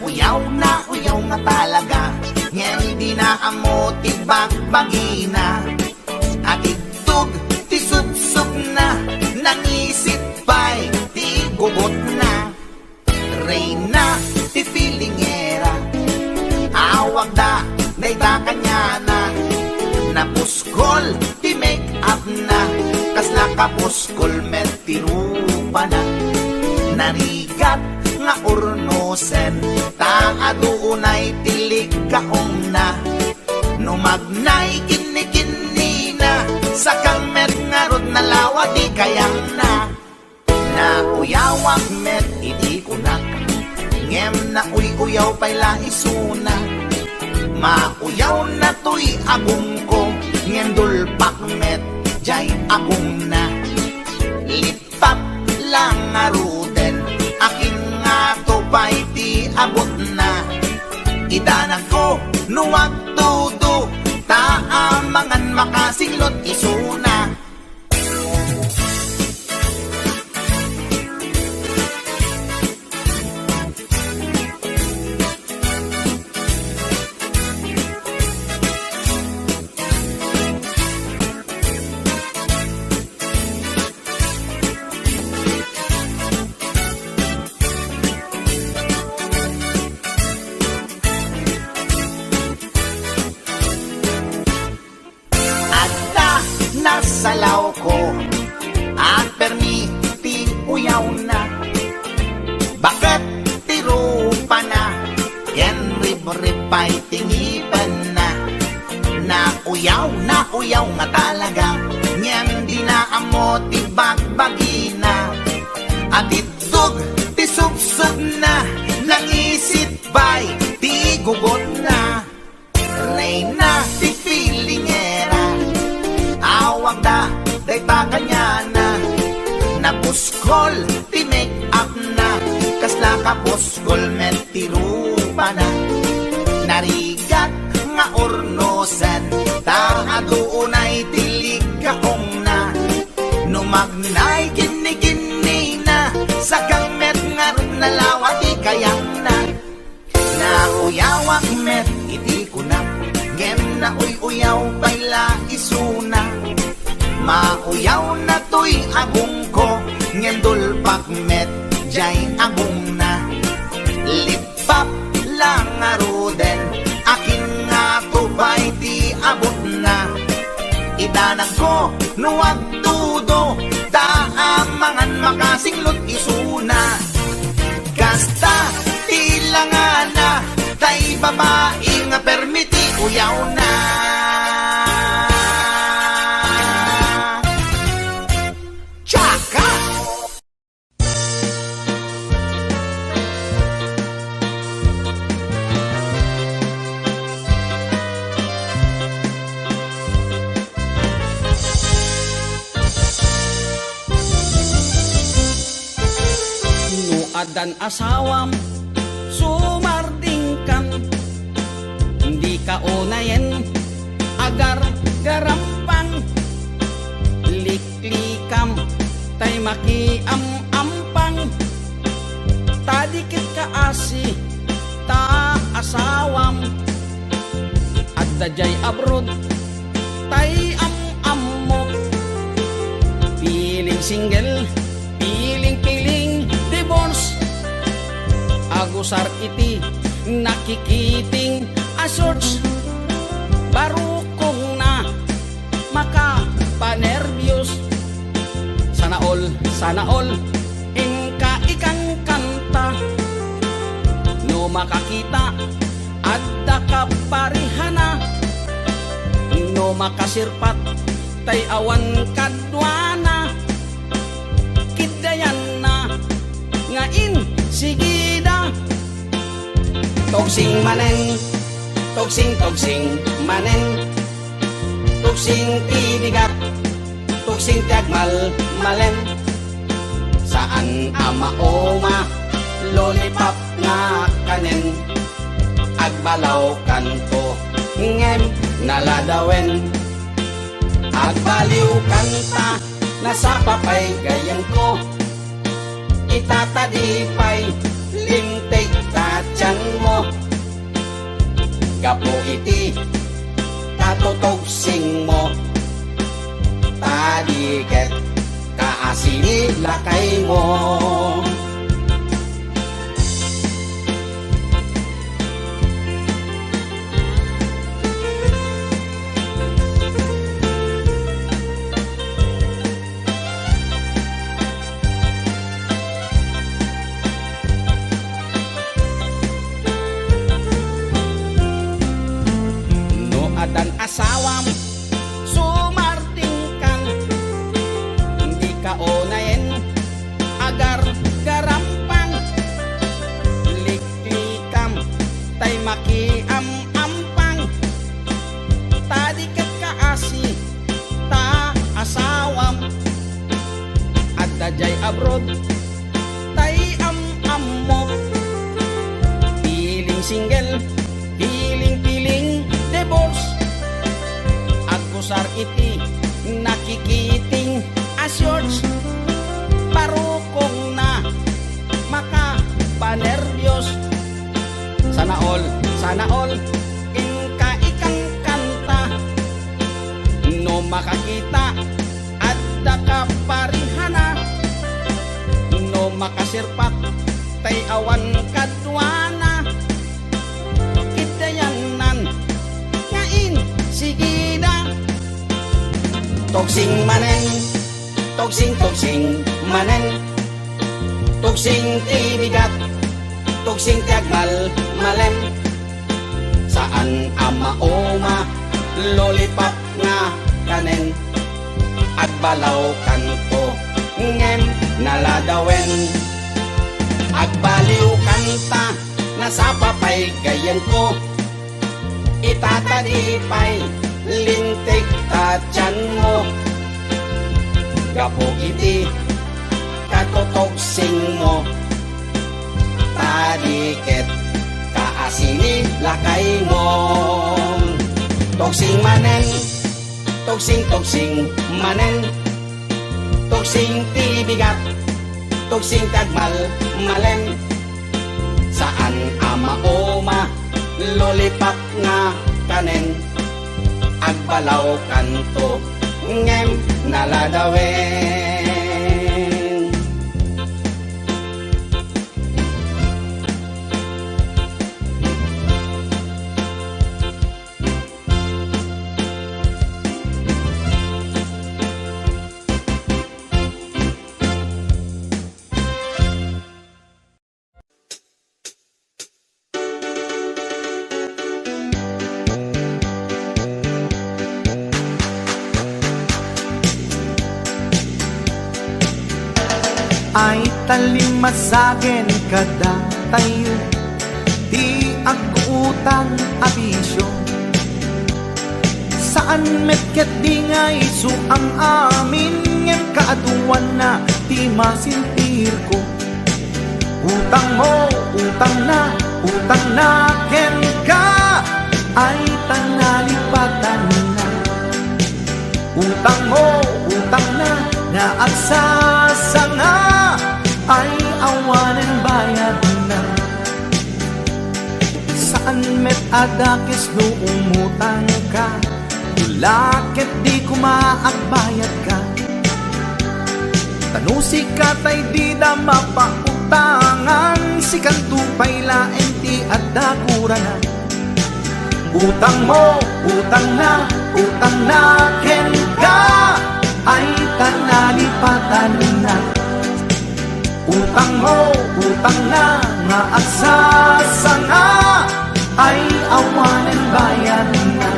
uyaw nga talaga Ngayon di na amo ti bagbagina At itug ti sup-sup na Nangisit pa'y ti gugot na Reyna ti filingera Awag da, dayta kanya na Napuskol, ti make up na Kas nakapuskol, met tirupa na Narigat nga urnosen Taaduunay tilig kaong na Numagnay kini-kini na Sakang met nga rod na lawa di kayang na Uyawag met idi kunak Ngem na uyaw pa'y laisuna Mauyaw na to'y agong ko Ngem dulpak met jay agong na Lipap lang nga ruden Akin nga to pa'y di abot na Idanag ko nuwag tudo Taamangan makasinglot isuna Nasalaw ko at permiti uyaw na Bakit tirupa na Yan rib-rib pa'y tingipan na uyaw nga talaga Nyan di na amo ti bagbagina At itug ti sup-sup na Nangisit pa'y ti gugot na Reyna ti filingera Awag da, dayta kanya na Napuskol, ti make up na Kasla kapuskol, met tirupa na Narigat nga ornosan Taaduunay tilig kaong na Numagnay kini-kini na Sakang met nga rin nalawa di kayang na Uyawag met iti kunak Ngem na uyaw bayla isuna Mauyaw na to'y agong ko Ngem dulpak met jay agong na Lipap lang nga ruden Akin nga to ba'y di abot na Idanag ko nuwag tudo Taamangan makasinglot isuna Kasta tilangan na Tay babae nga permiti uyaw na Tsaka! Nuadan asawam sumardingkan Hindi ka unayen agar garampang Likli tay makiam-ampang, tadikit kaasi ta asawam, at dajay abroad tay am-ammo, piling single, piling divorce, agusar iti nakikiting asorts, barukong na makapanervyos. Sana all ingka ikang kanta, no makakita adda kaparihana, no makasirpat tay awan kadwana, kidayan na ngain sigida. Togsing manen, togsing manen, togsing tibigat, togsing tiagmal malen, saan ama-oma lollipop nga kanen, agbalaw kanto ngem naladawen, agbaliw kanta nasa papay gayang ko, itatadipay limtig tatyan mo, gapo iti katotogsing mo, tadiket kaasini lakay mo. No adan asawam sumarting kang, hindi ka onayen agar garampang, liklikam tay makiam-ampang, tadiket kaasi ta asawam, at dajay abroad tay am-ammo, piling single, piling divorce, agusar iti nakikiting asyors, parukong na makapanervyos. Sana all ingka ikang kanta, no makakita adda kaparihana, no makasirpat tay awan kadwana, kidayanan ngain sigida. Togsing manen, togsing manen, togsing tibigat, togsing tiagmal malen, saan ama-oma lollipop nga kanen, agbalaw kanto ngem naladawen, agbaliw kanta nasa papay gayang ko, itatadipay lintig tatyan mo, gapo iti katotogsing mo, tadiket kaasini lakay mo. Togsing manen, togsing manen, togsing tibigat, togsing tagmal malen, saan ama-oma lollipop nga kanen, agbalaw kanto ngem naladawen. Ay talimasagen kada tayo, di agutang abisyo, saan metket di ngay su ang amin, ngem kaaduan na di masintir ko. Utang mo, utang na ken ka, ay tanalipatan na. Utang mo, utang na agsas sanga ay awanan bayad na. Saan met adakis no umutang ka, ulakit di kumaagbayad ka. Tanusi ka tay di da mapautangan, si kantupay laeng ti adakuranan. Utang mo, utang na ken ka, ay tanalipatan na. Utang mo, utang na nga agsasanga, ay awanan bayan na.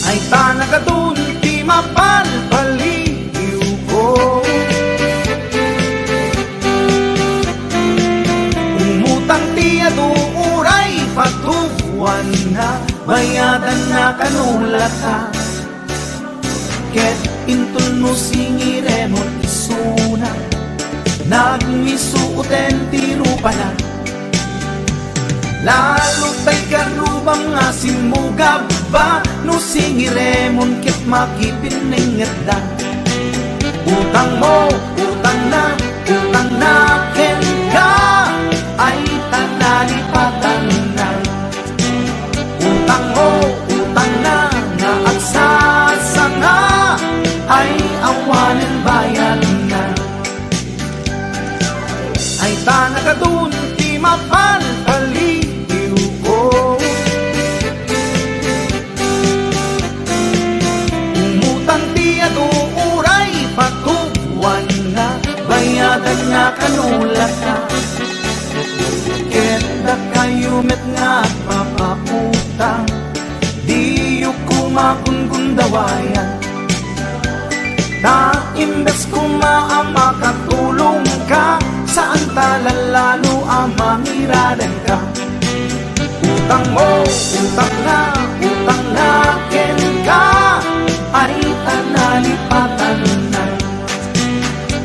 Ay tanagadun ti mapalpaliw ko, umutang ti aduuray patuwan na, bayadan na kanula ka. Ket intol no singiremon isuna, nagmisuuten ti rupa na. Lalo tay karubang nga simugaba, no singiremon ket makipininget da. Utang mo, utang na ken ka, ay tanalipatan na. Utang mo, utang na nga agsasanga, ay awanan bayan na. Ay tanagadun ti mapalpaliw ko, umutang ti aduuray patuwan na, bayadan nga kanula ka. Keta kayo met nga papautang, di yu kumakungundawayan. Na imbes kumaama katulong ka, saan talalalo amangiradan ka. Utang mo, utang na ken ka, ay tanalipatan na.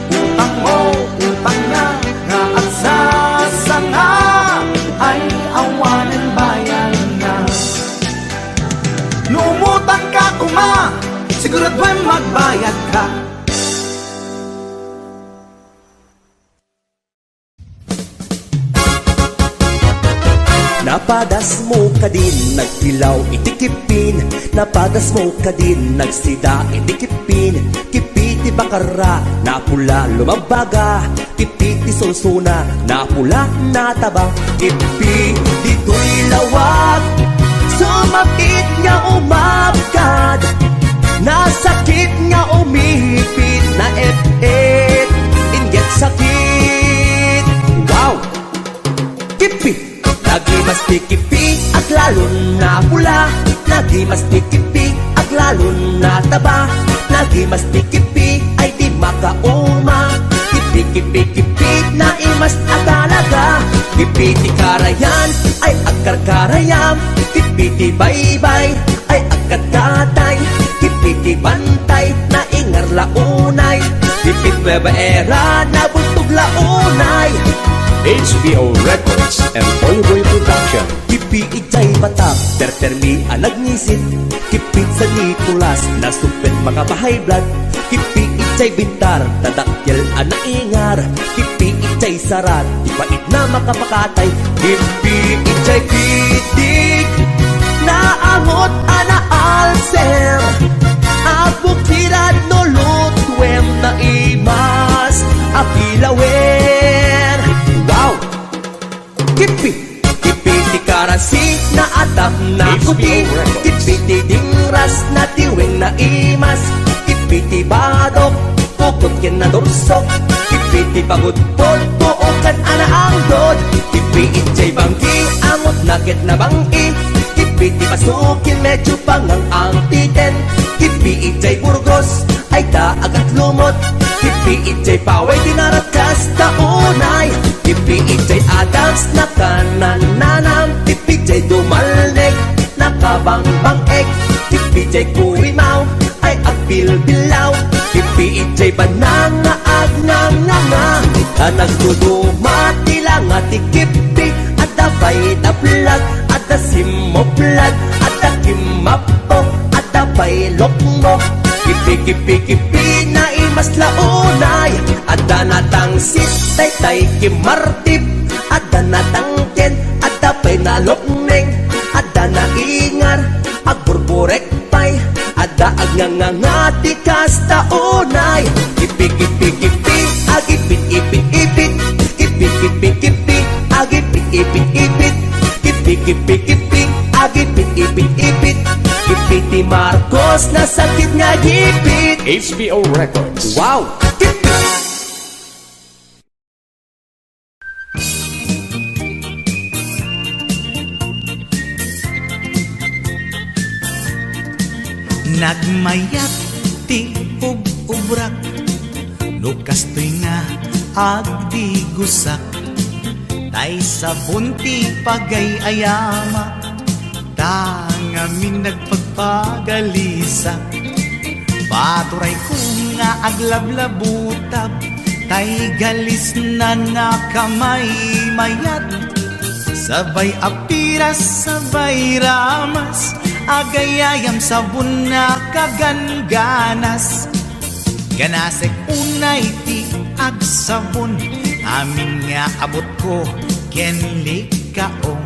Utang mo, utang na nga agsasanga, ay awanan bayan na. Lumutang ka kuma, siguraduhin magbayad ka. Napadas mo ka din, nagpilaw itikipin. Napadas mo ka din, nagsida itikipin. Kipiti bakara, napula lumabaga. Kipiti solsona, napula nataba. Kipiti to'y lawak, sumakit nga umabgad. Nasakit nga umihipit, na et inget sakit. Wow! Kipi! Lagi mas tikipi at lalon na pula. Lagi mas tikipi at lalon na taba. Lagi mas tikipi ay di makauma. Kipi-kipi-kipi na imas atalaga. Kipi-ti karayan ay agkarkarayam. Kipi-ti baybay ay agkattatay. Kipi-ti bantay na ingar launay. Kipit nueva era na buntog launay. HBO Records and Oyboy Production. Kipi ijay batak, tertermi anag ngisit. Kipit sa Nicolas, nasupit mga bahay blood. Kipi ijay bintar, tadakyal anaingar. Kipi ijay sarat, di pait na makapakatay. Kipi ijay pitik, naangot ana alser. Abukirad no lutwem na imas, akilawer. Wow! Kipi! Kipi ti karasi na atap na kuti. Kipi ti dingras na tiwing na imas. Kipi ti badok, tukot kin na dorsok. Kipi ti pagudpod, tuokan ana ang dod. Kipi itjay bangki, amot nakit na bangki. Kipi ti pasukin, medyo pangang ang titen. Kipi itjay burgos, ay daagat lumot. Kipi itjay paway, dinarakas taunay. Kipi itjay adams na kanananam. Kipi itjay dumalnek, nakabangbang-ek. Kipi itjay kurimaw, ay agbilbilaw. Kipi itjay bananga agnang-nga. Nagduduma tila nga ti kipi. At dabay na plag, at da simoplag. At da kimapok, at dabay lokmok. Kipi, kipi, kipi na mas launay. Adda natang sitay tay kimartip. Adda natang ken, adda pay nalokneng. Adda na ingar, agburburek pay. Adda agnangangati kasta unay. Ipi, agipit, ipi, agipit, Kipi, agipit, Ipiti Marcos na sakit nga gipit. HBO Records. Wow! Kipit! Nagmayat ti ub-ubrak, lukas to'y nga agdi gusak. Tay sa bunti pagay-ayama, tangamin nagpagpagalisak. Paturay ko nga aglablabutab, tay galis na nakamay mayat. Sabay apiras, sabay ramas, agayayam sabon na kaganganas. Ganasek unay ti agsabon, amin nga abot ko kenli kaong.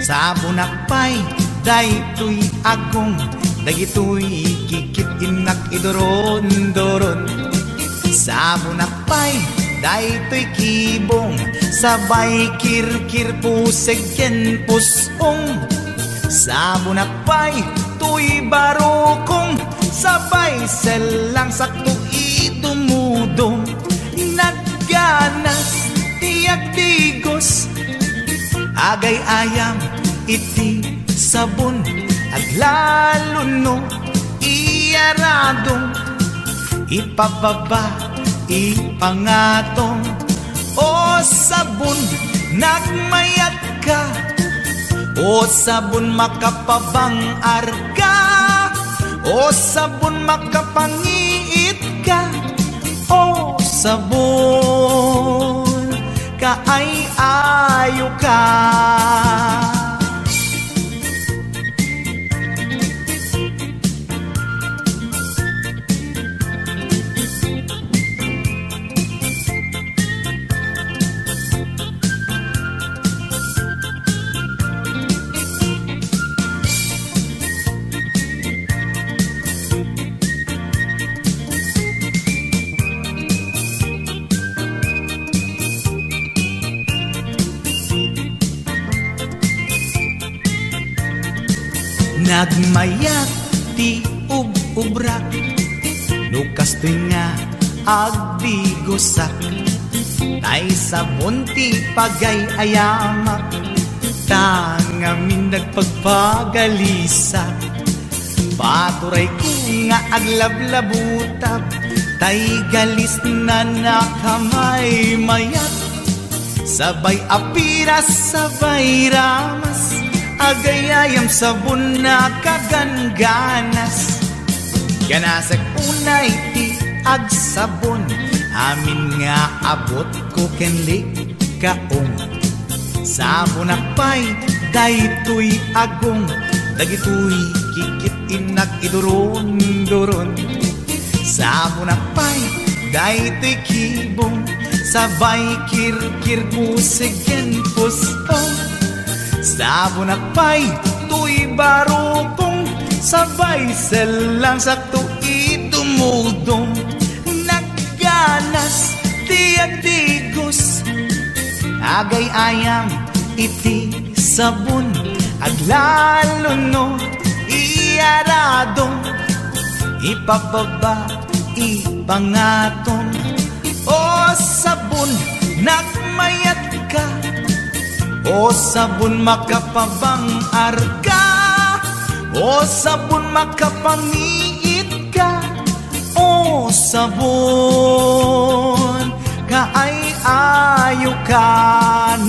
Sabon akpay, daytoy agong, dagitoy kikit inak idoron-doron. Sabon akpay, daytoy kibong, sabay kirkir puseg ken pusong. Sabon akpay, tuy barukong, sabay selang sakto idumudong. Nagganas, tiyak tigos, agay ayam, iti sabon, aglalo no, iyaradong, ipababa, ipangatong. O sabon, nagmayat ka, o sabon makapabang arka, o sabon makapangiit ka, o sabon kaay-ayo ka. Nagmayat ti ub-ubrak, lukas to'y nga agdi gusak. Tay sa bunti pagay-ayamak, tangamin nagpagpagalisak. Paturay ko nga aglablabutab, tay galis na nakamay mayat. Sabay apiras, sabay ramas, agayayam sabon na kaganganas. Ganasag unay ti agsabon, amin nga abot ko kenli kaong. Sabon akpay, daytoy agong, dagitoy kikit inak idoron-doron. Sabon akpay, daytoy kibong, sabay kirkir puseg ken pusong. Sabon akpay, tuy barukong, sabay selang sakto idumudong. Nagganas, tiyak tigos, agay ayam, iti sabon, aglalo no, iyaradong, ipababa, ipangatong. O sabon, nagmayat ka, o sabon makapabang arka, o sabon makapangiit ka, o sabon kaay-ayo ka.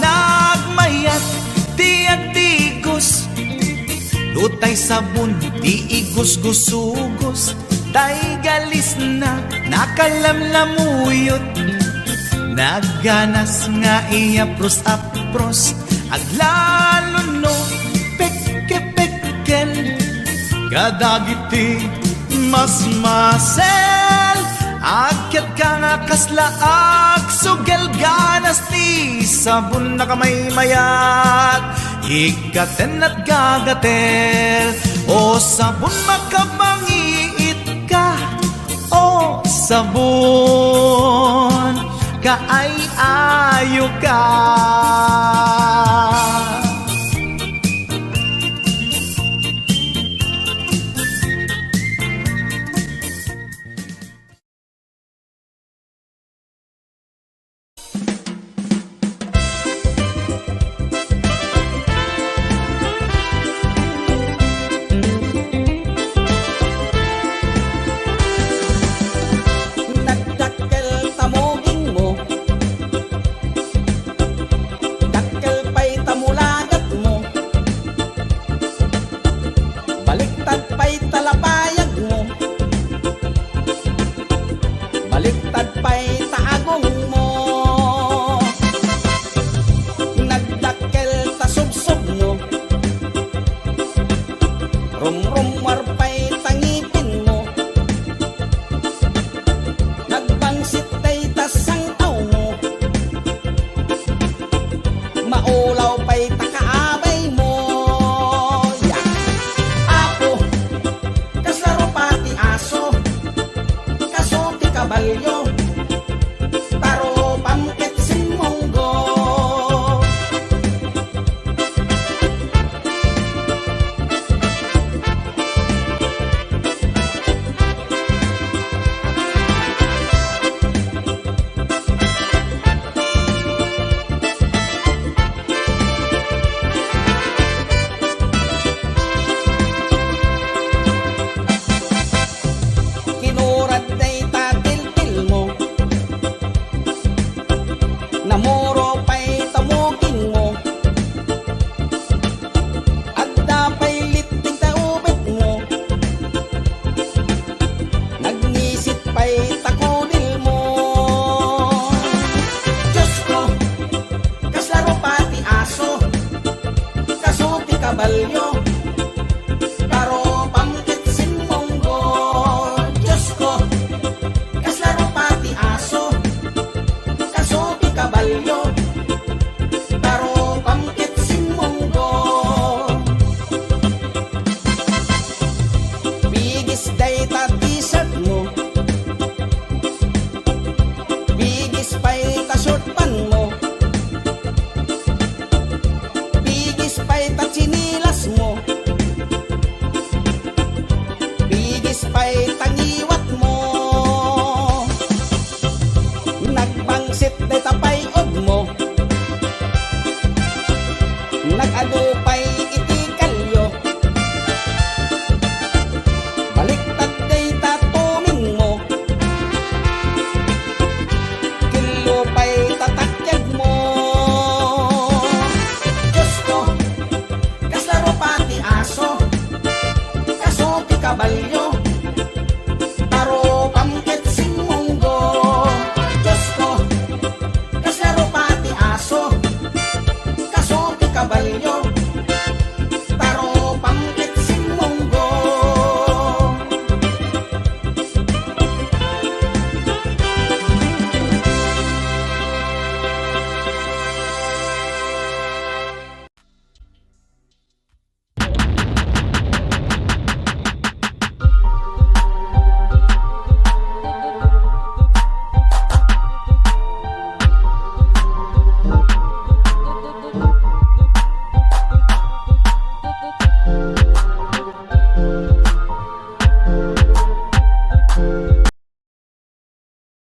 Nagmayat, tiyak tigos, lutay sabon, di igos-gusugos. Tay galis na, nakalamlamuyot, nagganas nga iapros-apros, aglalo no, pekke-pekkel, kadagiti mas masel, Akyat ka nga kaslaag, sugel ganas ti sabon na kamay mayat. Ikaten at gagatel, o sabon makabangiit ka, o sabon kaay-ayo ka. Nagdakkel tamoging mo, dakkel pa'y tamulagat mo, baliktad pa'y talapayag mo, baliktad pa'y taagong mo. Nagdakkel tasubsob mo, rumrumwar pa'y tangipin mo, nagbangsit tay tasang tao mo, maulaw pa'y takaabay mo. Yak! Apo, kaslaro pati aso, kaso ti kabalyo, taro pamket sinmonggo. Kinurad day tatil-til mo, namuro pa'y tamuging mo, at dapay liting taubit mo, nagnisit pa'y takulil mo. Diyos ko, kaslaro pati aso, kasuti kabalyo, taro pamkit sinmonggo. Diyos ko, kaslaro pati aso, kasuti kabalyo, taro pamkit sinmonggo. Bigis day ta t-shirt mo, bigis pa'y ta short pan mo, bigis pa'y ta chinilas mo, bigis pa'y tangiwat mo.